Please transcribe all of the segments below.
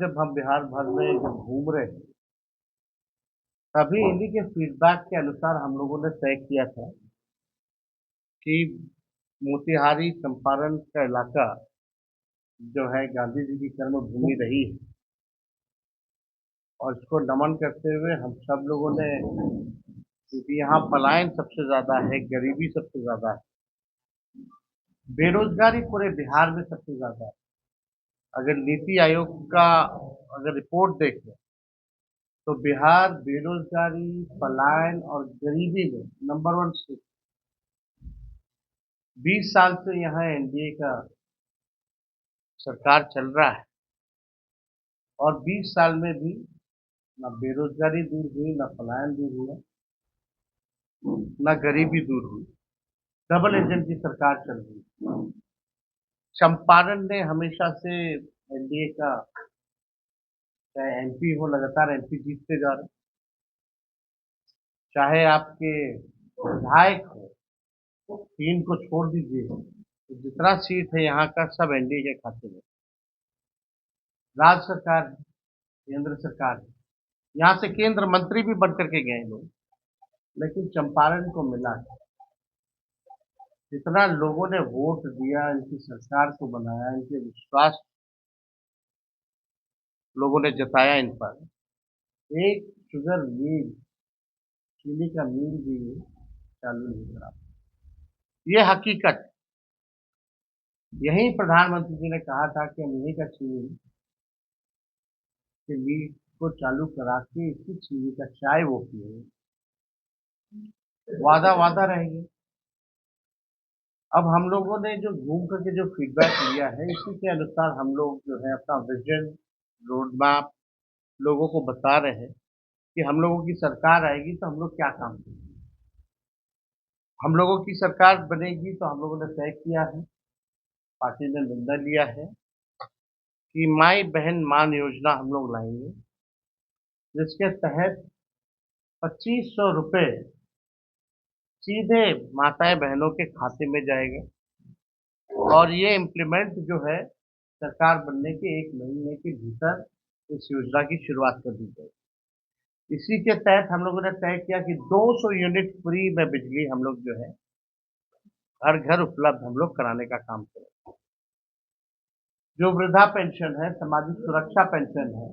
जब हम बिहार भर में जब घूम रहे हैं, तभी इन्हीं के फीडबैक के अनुसार हम लोगों ने तय किया था कि मोतिहारी चंपारण का इलाका जो है गांधी जी की कर्म भूमि रही है, और इसको नमन करते हुए हम सब लोगों ने, क्योंकि यहाँ पलायन सबसे ज्यादा है, गरीबी सबसे ज्यादा है, बेरोजगारी पूरे बिहार में सबसे ज्यादा है। अगर नीति आयोग का अगर रिपोर्ट देखें तो बिहार बेरोजगारी, पलायन और गरीबी में नंबर 1 स्टेट। 20 साल से यहाँ एनडीए का सरकार चल रहा है, और 20 साल में भी ना बेरोजगारी दूर हुई, ना पलायन दूर हुआ, ना गरीबी दूर हुई। डबल इंजन की सरकार चल रही है। चंपारण ने हमेशा से एनडीए का, चाहे एमपी हो, लगातार एमपी जीतते जा रहे, चाहे आपके विधायक हो, 3 को छोड़ दीजिए, तो जितना सीट है यहाँ का सब एनडीए के खाते में। राज्य सरकार है, केंद्र सरकार है, यहाँ से केंद्र मंत्री भी बन करके गए लोग, लेकिन चंपारण को मिला है। जितना लोगों ने वोट दिया, इनकी सरकार को बनाया, इनके विश्वास लोगों ने जताया इन पर, एक शुगर मिल, चीनी का मिल भी चालू नहीं करा। ये हकीकत। यही प्रधानमंत्री जी ने कहा था कि हम यहीं का चीनी के मिल को चालू करा के इसी चीनी का चाय वो पिए। वादा वादा रहेंगे। अब हम लोगों ने जो घूम करके जो फीडबैक लिया है, इसी के अनुसार हम लोग जो है अपना विजन, रोड मैप लोगों को बता रहे हैं कि हम लोगों की सरकार आएगी तो हम लोग क्या काम करेंगे। हम लोगों की सरकार बनेगी तो हम लोगों ने तय किया है, पार्टी ने निर्णय लिया है कि माई बहन मान योजना हम लोग लाएंगे, जिसके तहत 2500 रुपये सीधे माताएं बहनों के खाते में जाएगा। और ये इम्प्लीमेंट जो है सरकार बनने के 1 महीने के भीतर इस योजना की शुरुआत कर दी जाएगी। इसी के तहत हम लोगों ने तय किया कि 200 यूनिट फ्री में बिजली हम लोग जो है घर घर उपलब्ध हम लोग कराने का काम करें। जो वृद्धा पेंशन है, सामाजिक सुरक्षा पेंशन है,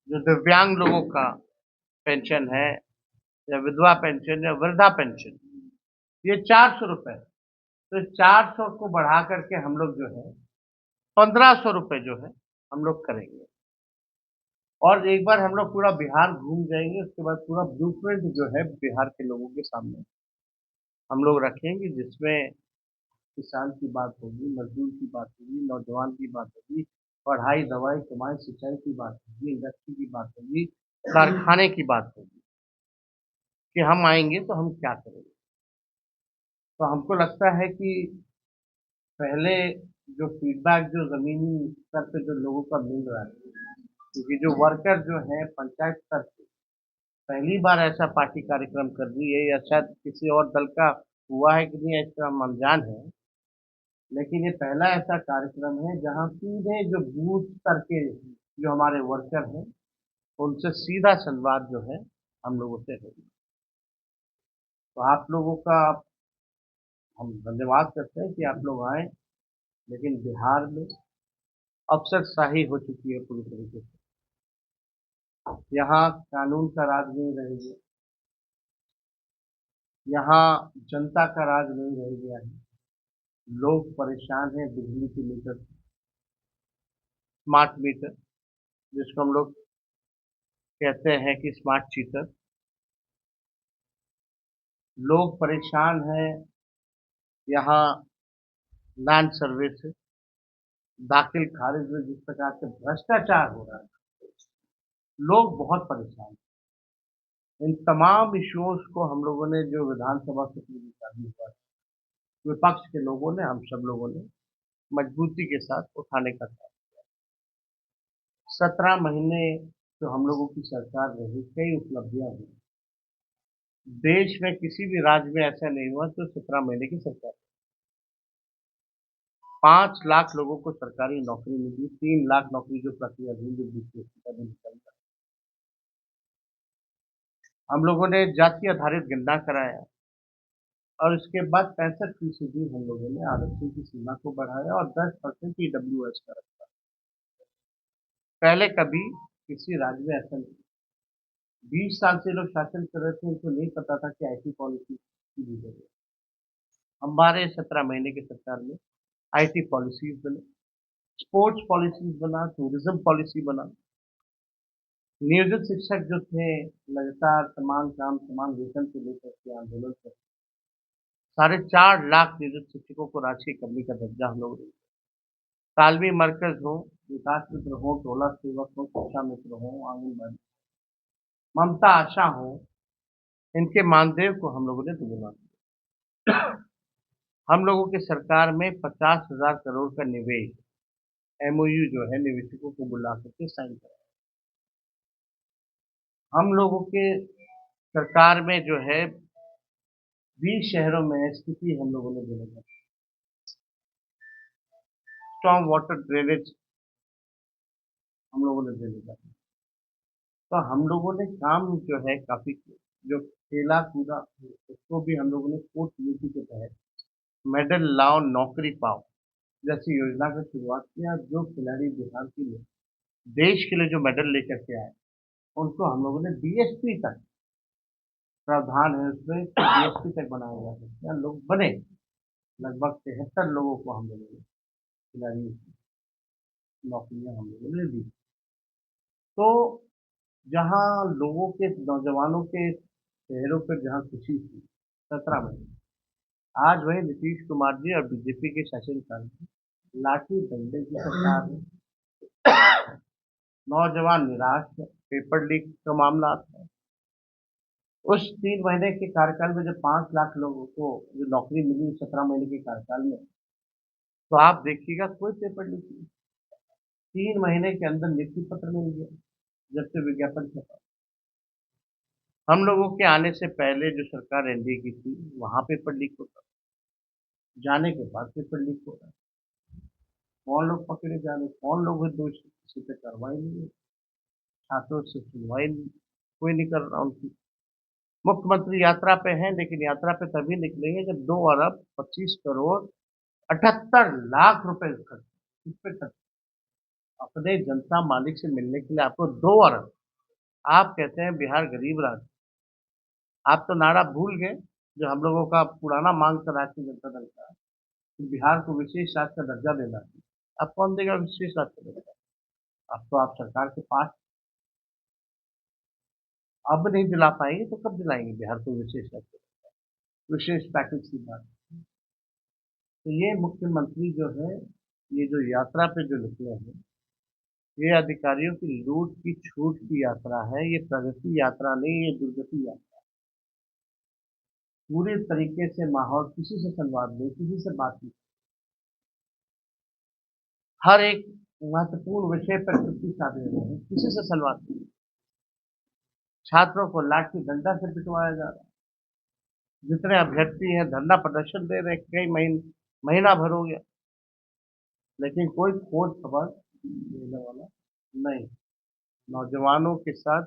जो दिव्यांग लोगों का पेंशन है, या विधवा पेंशन या वृद्धा पेंशन, ये 400 रुपए, तो 400 को बढ़ा करके हम लोग जो है 1500 रुपए जो है हम लोग करेंगे। और एक बार हम लोग पूरा बिहार घूम जाएंगे, उसके बाद पूरा ब्लूप्रिंट जो है बिहार के लोगों के सामने हम लोग रखेंगे, जिसमें किसान की बात होगी, मजदूर की बात होगी, नौजवान की बात होगी, पढ़ाई, दवाई, कमाई, सिंचाई की बात होगी, इंडस्ट्री की बात होगी, कारखाने की बात होगी कि हम आएंगे तो हम क्या करेंगे। तो हमको लगता है कि पहले जो फीडबैक जो जमीनी स्तर पे जो लोगों का मिल रहा है, क्योंकि जो वर्कर जो है पंचायत स्तर पे पहली बार ऐसा पार्टी कार्यक्रम कर रही है, या शायद किसी और दल का हुआ है कि नहीं इसका हम अनजान है, लेकिन ये पहला ऐसा कार्यक्रम है जहां सीधे जो बूथ स्तर के जो हमारे वर्कर हैं उनसे सीधा संवाद जो है हम लोगों से होगा। तो आप लोगों का हम धन्यवाद करते हैं कि आप लोग आए, लेकिन बिहार में अफसरशाही हो चुकी है पूरी तरीके से। यहाँ कानून का राज नहीं रहेगा, यहाँ जनता का राज नहीं रह गया है। लोग परेशान हैं बिजली के मीटर, स्मार्ट मीटर, जिसको हम लोग कहते हैं कि स्मार्ट चीटर। लोग परेशान हैं यहाँ लैंड सर्वे से, दाखिल खारिज में जिस प्रकार से भ्रष्टाचार हो रहा है, लोग बहुत परेशान हैं। इन तमाम इश्यूज को हम लोगों ने जो विधानसभा सत्र की शादी हुआ, विपक्ष के लोगों ने, हम सब लोगों ने मजबूती के साथ उठाने का काम। 17 महीने जो हम लोगों की सरकार रही, कई उपलब्धियां हुई। देश में किसी भी राज्य में ऐसा नहीं हुआ तो 17 महीने की सरकार। 5 लाख लोगों को सरकारी नौकरी मिली, 3 लाख नौकरी जो प्रक्रिया हुई जो बीपीएससी का भी निकल गया। हम लोगों ने जाति आधारित गणना कराया और उसके बाद 65% हम लोगों ने आरक्षण की सीमा को बढ़ाया और 10% ईडब्ल्यूएस का रखा। पहले कभी किसी राज्य में ऐसा नहीं। 20 साल से लोग शासन कर रहे थे, उनको नहीं पता था कि आईटी पॉलिसी की भी जरूरत है। हमारे 17 महीने की सरकार में आईटी पॉलिसीज बने, स्पोर्ट्स पॉलिसीज बना, टूरिज्म पॉलिसी बना। नियोजित शिक्षक जो थे लगातार समान काम समान वेतन से लेकर के आंदोलन कर 4.5 लाख नियोजित शिक्षकों को राष्ट्रीय कर्मी का दर्जा हम लोग देंगे। तालमी मरकज हो, विकास मित्र हो, टोला सेवक हो, शिक्षा मित्र हो, आंगनबाड़ी, ममता आशा हो, इनके मानदेय को हम लोगों ने दुगुना किया। हम लोगों की सरकार में 50,000 करोड़ का निवेश एमओयू जो है निवेशकों को बुला करके साइन करा। हम लोगों के सरकार में जो है 20 शहरों में स्थिति हम लोगों ने दिया, स्टॉर्म वाटर ड्रेनेज हम लोगों ने दे दिया। तो हम लोगों ने काम जो है काफी जो खेला कूदा उसको भी हम लोगों ने स्पोर्ट्स नीति के तहत मेडल लाओ नौकरी पाओ जैसी योजना का शुरुआत किया। जो खिलाड़ी बिहार के लिए देश के लिए जो मेडल लेकर के आए उनको हम लोगों ने डीएसपी तक प्रावधान है उसमें डीएसपी तक बनाया जा सकता है, लोग बने। लगभग 73 लोगों को हम लोगों ने खिलाड़ी नौकरियां हम लोगों ने दी। तो जहाँ लोगों के नौजवानों के चेहरों पर जहाँ खुशी थी 17 महीने, आज वही नीतीश कुमार जी और बीजेपी के शासनकाल में लाठी डंडे की सरकार है। नौजवान निराश है, पेपर लीक का मामला आता है। उस 3 महीने के कार्यकाल में जब 5 लाख लोगों को जो नौकरी मिली 17 महीने के कार्यकाल में, तो आप देखिएगा कोई पेपर लीक नहीं। 3 महीने के अंदर नियुक्ति पत्र मिल गया जब से विज्ञापन छपा। हम लोगों के आने से पहले जो सरकार एनडीए की थी वहां पेपर लीक होता, जाने के बाद पेपर लीक हो रहा है। कौन लोग पकड़े जा रहे, कौन लोग है दोषी, किसी पे कार्रवाई नहीं है, छात्रों से सुनवाई कोई नहीं कर रहा उनकी। मुख्यमंत्री यात्रा पे हैं लेकिन यात्रा पे तभी निकलेंगे जब 2 अरब 25 करोड़ 78 लाख रुपए खर्च इस पे खर्च अपने जनता मालिक से मिलने के लिए आपको 2 अरब। आप कहते हैं बिहार गरीब राज्य, आप तो नारा भूल गए जो हम लोगों का पुराना मांग था राष्ट्रीय जनता दल का कि बिहार को विशेष राज्य का दर्जा देना है। अब कौन देगा विशेष राज्य का दर्जा? अब तो आप सरकार के पास अब नहीं दिला पाएंगे तो कब दिलाएंगे बिहार को विशेष राज्य, विशेष पैकेज की बात। तो ये मुख्यमंत्री जो है ये जो यात्रा पे जो निकले हैं ये अधिकारियों की लूट की छूट की यात्रा है। ये प्रगति यात्रा नहीं, ये दुर्गति यात्रा। पूरे तरीके से माहौल, किसी से संवाद नहीं, किसी से बात नहीं, हर एक महत्वपूर्ण विषय पर चुप्पी साधे रहे हैं, किसी से संवाद नहीं। छात्रों को लाठी डंडा से पिटवाया जा रहा है। जितने अभ्यर्थी हैं धरना प्रदर्शन दे रहे हैं, कई महीना भर हो गया लेकिन कोई खोज खबर देने वाला नहीं। नौजवानों के साथ,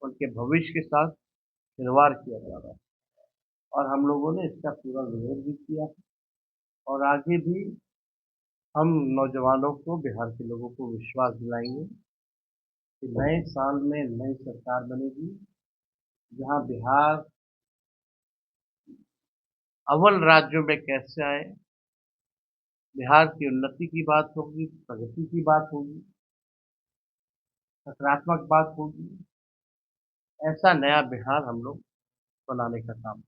उनके भविष्य के साथ खिलवाड़ किया जा रहा है और हम लोगों ने इसका पूरा विरोध भी किया और आगे भी हम नौजवानों को, बिहार के लोगों को विश्वास दिलाएंगे कि नए साल में नई सरकार बनेगी जहां बिहार अव्वल राज्यों में कैसे आए, बिहार की उन्नति की बात होगी, प्रगति की बात होगी, सकारात्मक बात होगी। ऐसा नया बिहार हम लोग बनाने का काम।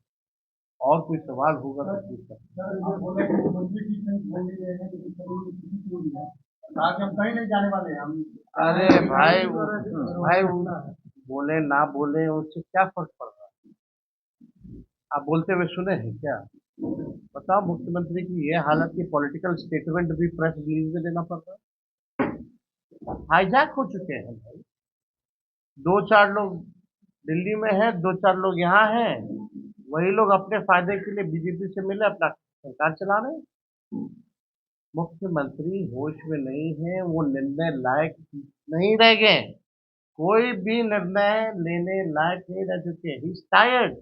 और कोई सवाल होगा तो पूछ सकते हैं। अरे भाई भाई बोले ना बोले उससे क्या फर्क पड़ रहा है? आप बोलते हुए सुने हैं क्या? बताओ, मुख्यमंत्री की ये हालत की पॉलिटिकल स्टेटमेंट भी प्रेस रिलीज में देना पड़ रहा है। हाईजैक हो चुके हैं भाई। 2-4 लोग दिल्ली में हैं, 2-4 लोग यहाँ हैं, वही लोग अपने फायदे के लिए बीजेपी से मिले अपना सरकार चला रहे हैं। मुख्यमंत्री होश में नहीं है, वो निर्णय लायक नहीं रह गए। कोई भी निर्णय लेने लायक नहीं रह चुके। He is tired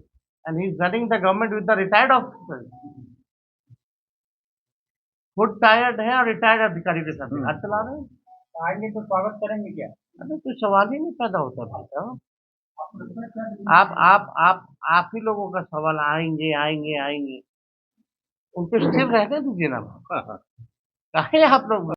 and he is running the government with the retired officer. खुद टायर्ड है और रिटायर्ड अधिकारी के साथ हाथ चला रहे हैं। आएंगे तो स्वागत करेंगे क्या? अरे कोई सवाल ही नहीं पैदा होता भाई साहब। आप ही लोगों का सवाल आएंगे आएंगे आएंगे। उनको स्थिर रहने दीजिए ना। काहे आप लोग